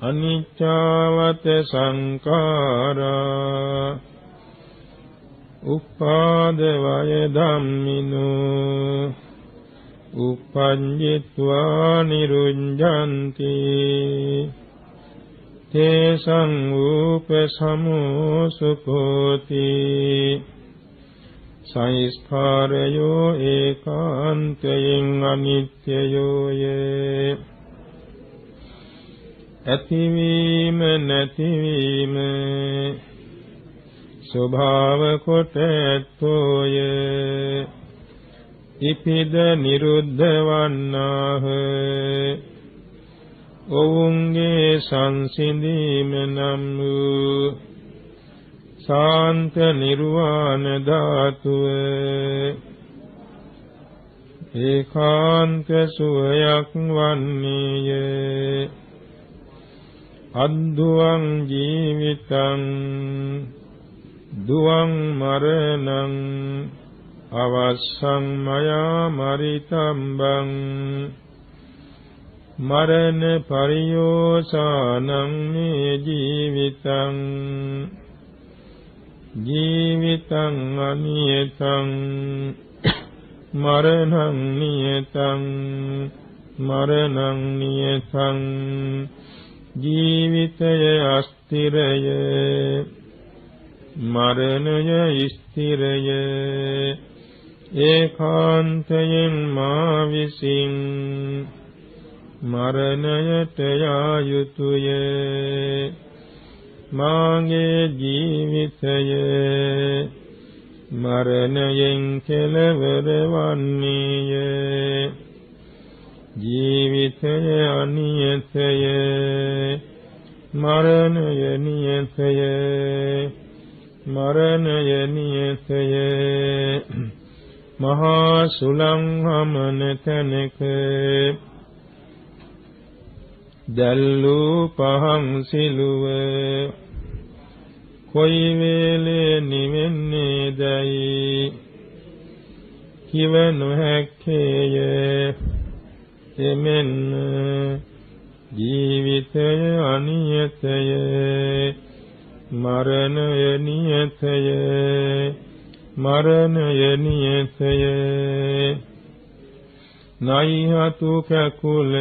අනිච්චවත සංඛාරා උපාද වය ධම්මිනෝ උපඤ්ඤිත්වා නිරුඤ්ජන්ති තේසං උපසමෝසුකෝති සංස්කාරයෝ ඒකාන්තයෙන් අනිත්‍යයෝ යේ ඇතිවීම නැතිවීම ස්වභාව කොට ඇත්තෝය ඉපිද නිරුද්ධ වන්නාහ ඔවුන්ගේ සංසිඳීම නම් වූ සාන්ත නිර්වාණ ධාතුව ඒකාන්ත සුවයක් වන්නේය අද්දුවං ජීවිතං දුවං මරණං අවස්සං මයා මරිතම්බං මරණ පරියෝසානං මේ ජීවිතං ජීවිතං අනියතං මරණං නියතං මරණං නියතං ජීවිතය අස්තිරය මරණය ස්ථිරය ඒකාන්තයෙන් මා විසින් මරණයට යා යුතුය මාගේ ජීවිතය මරණයෙන් කෙලවර වන්නේය ජීවිතය අනියතය මරණය නියතය මරණය නියතය මහා සුලං හමන තැනක දැල්ලූ පහන් සිලුව කොයි වේලේ නිවෙන්නේ දැයි කිව නොහැක්කේය එමෙන්න ජීවිතය අනියතය මරණය නියතය මරණය නියතය නයිහතු කකුල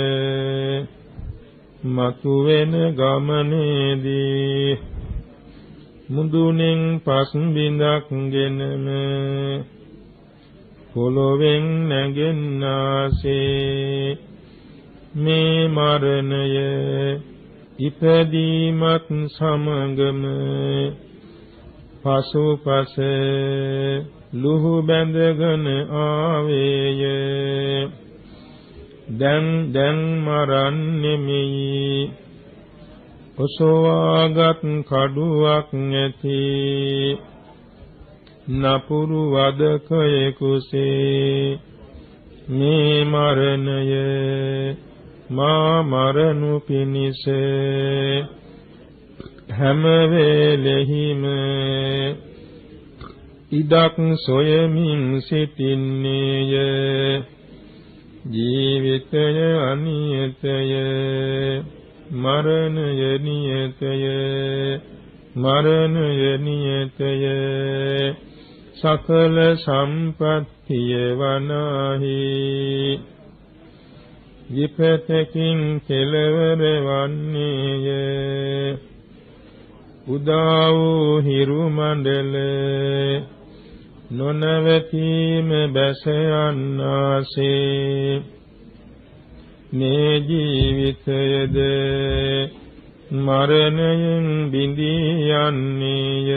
මතුවෙන ගමනේදී මුදුනෙන් පස් බිඳක්ගෙනම පොළොවෙන් නැගෙන්නාසේ මේ මරණය ඉපදීමත් සමගම පසුපස ලුහු බැඳගෙන ආවේය දැන් මරන්නෙමි ඔසවාගත් කඩුවක් නැති නපුරු වදකයෙකුසේ මේ මරණය මා මරණු පිණිස හැම වේලෙහිම ඉදක් සොයමින් සිටින්නේය ජීවිතය අනියතය මරණය නියතය මරණය නියතය සකල සම්පත්තිය වනාහි විපතකින් කෙලවර වන්නේය උදා වූ හිරු මණ්ඩල නොනවතීම බැස යන්නාසේ මේ ජීවිතයද මරණයෙන් බිඳී යන්නේය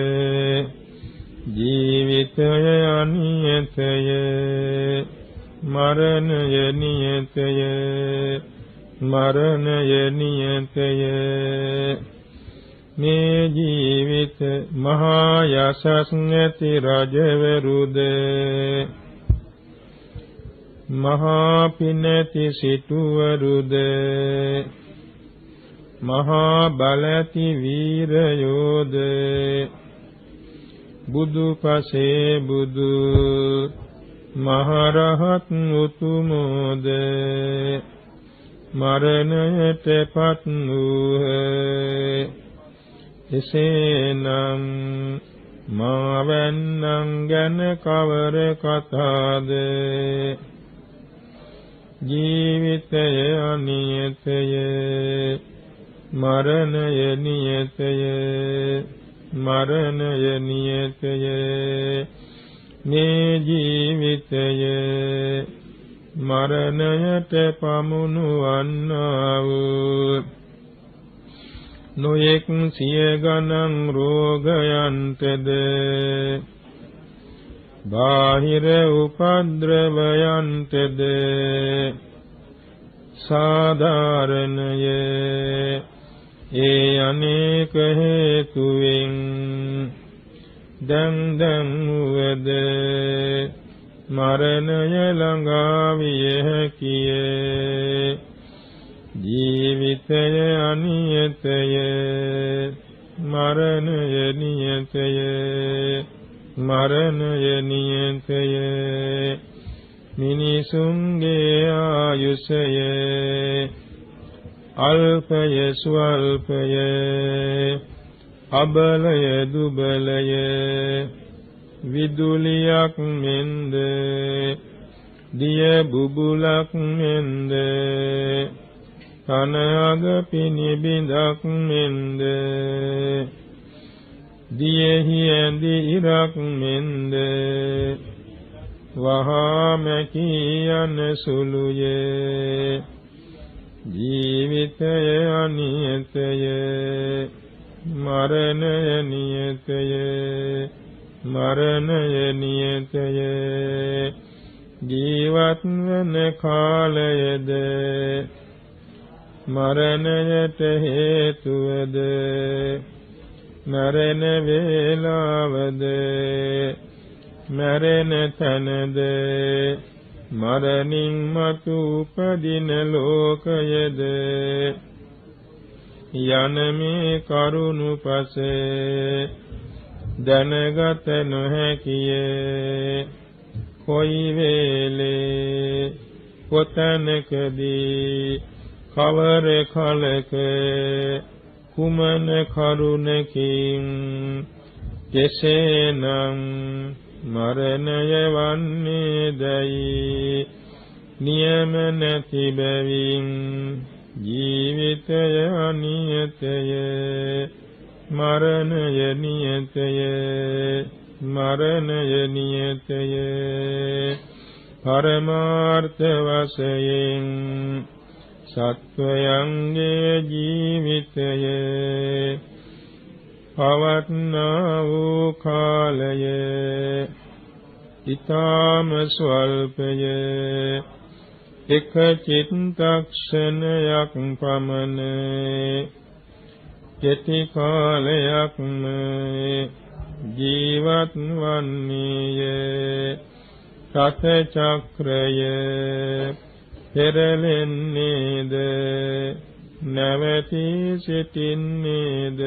ජීවිතය අනියතය මරණය නියතය මරණය නියතය මේ ජීවිත මහා යසස් නැති රජවරුද මහා පිනති සිටුවරුද මහා බලති වීරයෝද බුදු පසේ බුදු මහරහත් උතුමෝද මරණයට පත් වූහ. එසේනම් මාවැන්නන් ගැන කවර කතාද? ජීවිතය අනියතය, මරණය නියතය, මරණය නියතය. මේ ජීවිතය මරණයට පමුණුවන්නා වූ නොයෙක් සිය ගණන් රෝගයන්ටද බාහිර උපද්‍රවයන්ටද සාධාරණය. ඒ අනේක හේතුවෙන් දැන් වූද මරණය ළඟා විය හැකිය. ජීවිතය අනියතය, මරණය නියතය, මරණය නියතය. මිනිසුන්ගේ ආයුෂය අල්පය ස්වල්පය, අබලය දුබලය, විදුලියක් මෙන්ද දිය බුබුලක් මෙන්ද කන අග පිනිබිඳක් මෙන්ද දියෙහි ඇඳි ඉරක් මෙන්ද වහා මැකී යන සුළුය. ජීවිතය අනියතය, මරණය නියතය, මරණය නියතය. ජීවත් වන කාලයද මරණයට හේතුවද, මරණ වේලාවද, මරණ තැනද, මරණින් මතු උපදින ලෝකයද යන මේ කරුණු පසේ දැනගත නොහැකිය. කොයි වේලේ කොතැනකදී කවර කලක කුමන කරුණකින් කෙසේනම් මරණය වන්නේදයි නියම නැති බැවින් ජීවිතය අනියතය, මරණය නියතය, මරණය නියතය. පරමාර්ථ වශයෙන් සත්වයන්ගේ ජීවිතය පවත්නා වූ කාලය ඊ타ම ස්වල්පය, එක චිත්තක්ෂණයක් පමණ. කෙටි කාලයක්ම ජීවත් වන්නේය. රත චක්‍රය පෙරලෙන්නේද, නැවතී සිටින්නේද,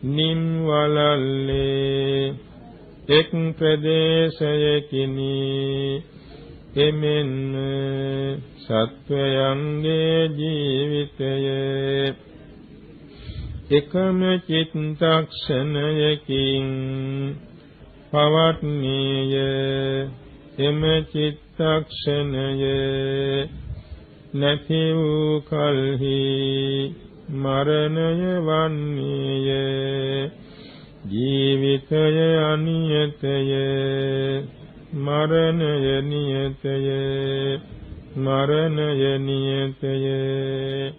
නිම් වලල්ලේ එක් ප්‍රදේශයකිනි. එමෙන්න සත්වයන්ගේ ජීවිතය එකම චිත්තක්ෂණයකින් පවත්නේය. එම චිත්තක්ෂණය නැති වූ කල්හි මරණය වන්නේය. ජීවිතය අනියතය, මරණය නියතය, මරණය නියතය.